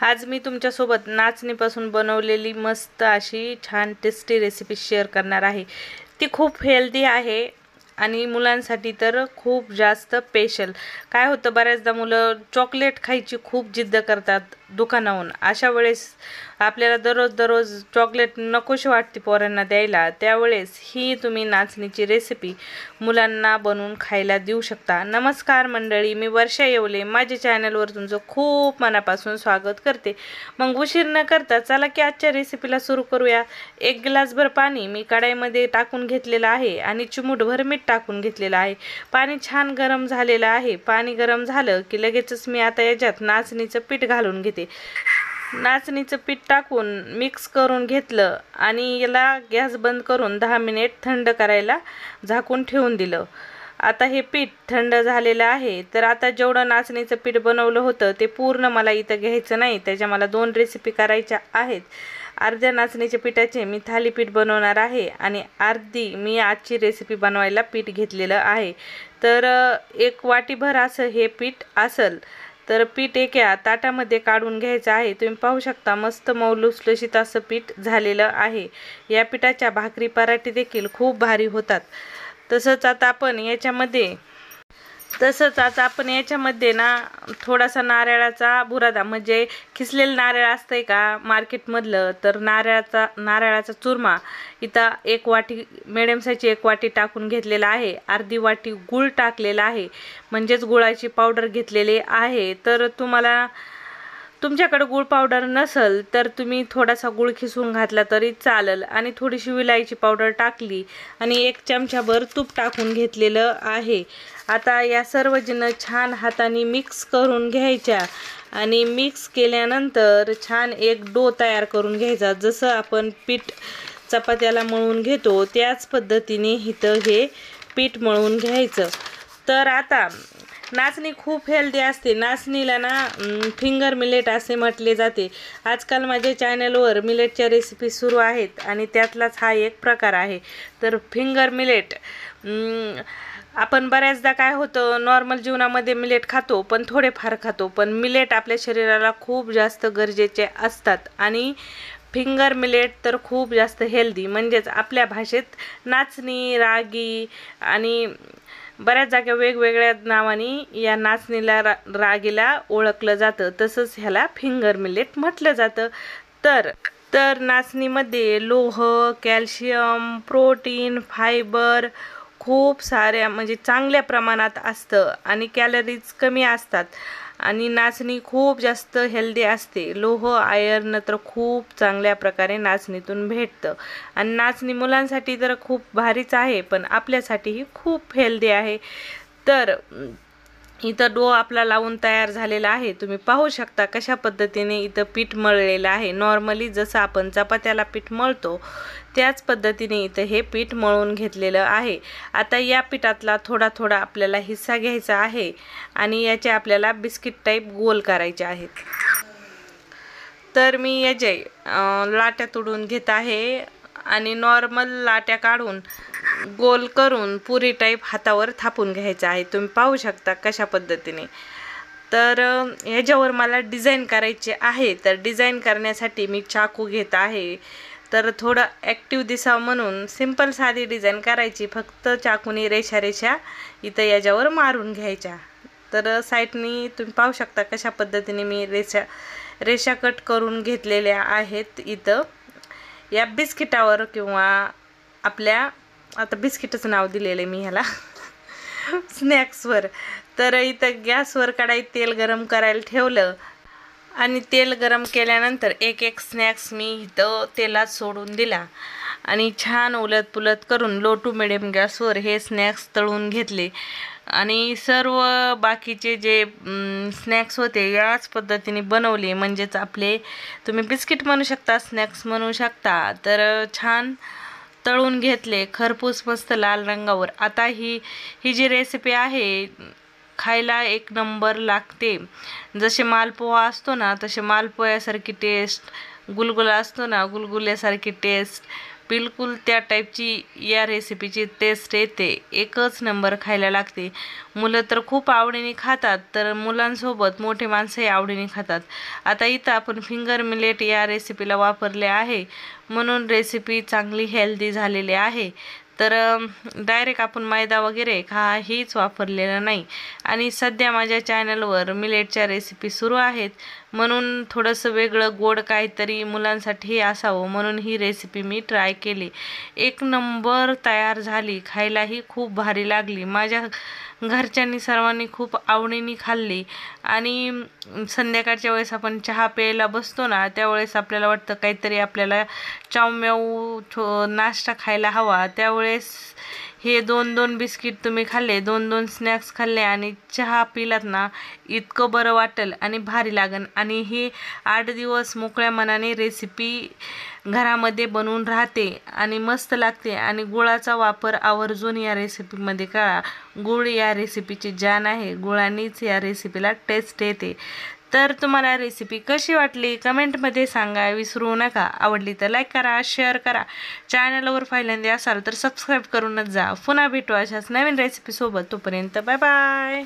आज मी तुमच्यासोबत नाचणीपासून बनवलेली मस्त अशी छान टेस्टी रेसिपी शेअर करणार आहे। ती खूप हेल्दी आहे आणि मुलांसाठी तर खूप जास्त स्पेशल। काय होतं, बऱ्याचदा मुलं चॉकलेट खायची खूप जिद्द करतात दुकानाहून। अशा वेळेस आपल्याला दररोज चॉकलेट नकोशी वाटते पोरांना द्यायला, त्यावेळेस ही तुम्ही नाचणीची रेसिपी मुलांना बनवून खायला देऊ शकता। नमस्कार मंडळी, मी वर्षा येवले, माझ्या चॅनलवर तुमचं खूप मनापासून स्वागत करते। मग उशीर न करता चला की आजच्या रेसिपीला सुरू करूया। 1 ग्लासभर पाणी मी कढईमध्ये टाकून घेतलेलं आहे आणि चिमूटभर मीठ टाकून घेतलेलं आहे। पाणी छान गरम झालेलं आहे। पाणी गरम झालं की लगेचच मी आता याच्यात नाचणीचं पीठ घालून घेते। नाचणीचं पीठ टाकून मिक्स करून घेतलं आणि याला गॅस बंद करून 10 मिनिट थंड करायला झाकून ठेवून दिलं। आता हे पीठ थंड झालेलं आहे, तर आता जेवढं नाचणीचं पीठ बनवलं होतं ते पूर्ण मला इथं घ्यायचं नाही, त्याच्या मला 2 रेसिपी करायच्या आहेत। अर्ध्या नाचणीच्या पिठाचे मी थालीपीठ बनवणार आहे आणि अर्धी मी आजची रेसिपी बनवायला पीठ घेतलेलं आहे। तर 1 वाटीभर असं हे पीठ असेल, तर पीठ एका ताटामध्ये काढून घ्यायचं आहे। तुम्ही पाहू शकता मस्त मऊ लुसलुशीत असं पीठ झालेलं आहे। या पिठाच्या भाकरी पराठे देखील खूप भारी होतात। तसंच आता आपण याच्यामध्ये ना थोडासा नारळाचा बुरादा, म्हणजे खिसलेलं नारळ असतंय का मार्केटमधलं, तर नारळाचा चुरमा इथं 1 वाटी, मिडियम साईजची 1 वाटी टाकून घेतलेला आहे। अर्धी वाटी गूळ टाकलेला आहे, म्हणजेच गुळाची पावडर घेतलेली आहे। तर तुमच्याकडे गूळ पावडर नसेल तर तुम्ही थोडासा गूळ खिसून घातला तरी चालेल आणि थोडीशी विलायची पावडर टाकली आणि 1 चमचाभर तूप टाकून घेतलेलं आहे। आता या सर्व जिन्नस छान हाताने मिक्स करून घ्यायच्या आणि मिक्स केल्यानंतर छान एक डो तयार करून घ्यायचा। जसं आपण पीठ चपात्याला मळून घेतो त्याच पद्धतीने इथं हे पीठ मळून घ्यायचं। तर आता नाचणी खूप हेल्दी असते। नाचणीला ना फिंगर मिलेट असे म्हटले जाते। आजकाल माझ्या चॅनलवर मिलेटच्या रेसिपी सुरू आहेत आणि त्यातलाच हा एक प्रकार आहे। तर फिंगर मिलेट आपण बऱ्याचदा काय होतं, नॉर्मल जीवनामध्ये मिलेट खातो पण थोडेफार खातो, पण मिलेट आपल्या शरीराला खूप जास्त गरजेचे असतात आणि फिंगर मिलेट तर खूप जास्त हेल्दी, म्हणजेच आपल्या भाषेत नाचणी, रागी आणि बऱ्याच जागा वेगवेगळ्या नावाने या नाचणीला रागीला ओळखलं जातं, तसंच ह्याला फिंगर मिलेट म्हटलं जातं। तर नाचणीमध्ये लोह, कॅल्शियम, प्रोटीन, फायबर खूप साऱ्या म्हणजे चांगल्या प्रमाणात असतं आणि कॅलरीज कमी असतात आणि नाचणी खूप जास्त हेल्दी असते। लोह, आयर्न तर खूप चांगल्या प्रकारे नाचणीतून भेटतं आणि नाचणी मुलांसाठी तर खूप भारीच आहे, पण आपल्यासाठीही खूप हेल्दी आहे। तर इथं डो आपला लावून तयार झालेला आहे। तुम्ही पाहू शकता कशा पद्धतीने इथं पीठ मळलेलं आहे। नॉर्मली जसं आपण चपात्याला पीठ मळतो त्याच पद्धतीने इथं हे पीठ मळून घेतलेलं आहे। आता या पिठातला थोडा थोडा आपल्याला हिस्सा घ्यायचा आहे आणि याचे आपल्याला बिस्किट टाईप गोल करायचे आहेत। तर मी याचे लाट्या तोडून घेत आहे आणि नॉर्मल लाट्या काढून गोल करून पुरी टाईप हातावर थापून घ्यायचं आहे। तुम्ही पाहू शकता कशा पद्धतीने। तर ह्याच्यावर मला डिझाईन करायचे आहे, तर डिझाईन करण्यासाठी मी चाकू घेत आहे। तर थोडं ॲक्टिव्ह दिसावं म्हणून सिंपल साधी डिझाईन करायची, फक्त चाकूने रेषा इथं याच्यावर मारून घ्यायच्या। तर साईडनी तुम्ही पाहू शकता कशा पद्धतीने मी रेषा कट करून घेतलेल्या आहेत। इथं या बिस्किटावर किंवा आपल्या, आता बिस्किटचं नाव दिलेलं आहे मी ह्याला स्नॅक्सवर। तर इथं गॅसवर कढईत तेल गरम करायला ठेवलं आणि तेल गरम केल्यानंतर एक स्नॅक्स मी इथं तेलात सोडून दिला आणि छान उलट पुलट करून लो टू मिडियम गॅसवर हे स्नॅक्स तळून घेतले आणि सर्व बाकीचे जे स्नॅक्स होते याच पद्धतीने बनवले, म्हणजेच आपले तुम्ही बिस्किट म्हणू शकता, स्नॅक्स म्हणू शकता। तर छान तळून घेतले खरपूस मस्त लाल रंगावर। आता ही जी रेसिपी आहे खायला 1 नंबर लागते। जसे मालपोहा असतो ना तसे मालपोह्यासारखी टेस्ट, गुलगुला असतो ना गुलगुल्यासारखी टेस्ट, बिलकुल त्या टाईपची या रेसिपीची टेस्ट येते, एकच नंबर खायला लागते. मुलं तर खूप आवडीने खातात, तर मुलांसोबत मोठे माणसंही आवडीने खातात. आता इथं आपण फिंगर मिलेट या रेसिपीला वापरले आहे, म्हणून रेसिपी चांगली हेल्दी झालेली आहे. तर डायरेक्ट आपण मैदा वगैरे काहीच वापरलेलं नाही. आणि सध्या माझ्या चॅनलवर मिलेटच्या रेसिपी सुरू आहेत, म्हणून थोडंसं वेगळं गोड काहीतरी मुलांसाठी असावं म्हणून ही रेसिपी मी ट्राय केली. एक नंबर तयार झाली, खायलाही खूप भारी लागली. माझ्या घरच्यांनी सर्वांनी खूप आवडीने खाल्ली. आणि संध्याकाळच्या वेळेस आपण चहा प्यायला बसतो ना, त्यावेळेस आपल्याला वाटतं काहीतरी आपल्याला चावम्याऊ नाश्ता खायला हवा. त्यावेळेस हे 2-2 बिस्किट तुम्ही खाल्ले, 2-2 स्नॅक्स खाल्ले आणि चहा पिलात ना, इतकं बरं वाटेल आणि भारी लागन. आणि ही 8 दिवस मोकळ्या मनाने रेसिपी घरामध्ये बनवून राहते आणि मस्त लागते. आणि गुळाचा वापर आवर्जून या रेसिपीमध्ये करा. गुळ या रेसिपीची जान आहे, गुळानेच या रेसिपीला टेस्ट येते. तर तुम्हाला रेसिपी कशी वाटली कमेंटमध्ये सांगा विसरू नका. आवडली तर लाईक करा, शेअर करा. चॅनलवर पहिल्यांदा असाल तर सबस्क्राईब करूनच जा. पुन्हा भेटू अशाच नवीन रेसिपीसोबत. तोपर्यंत बाय बाय.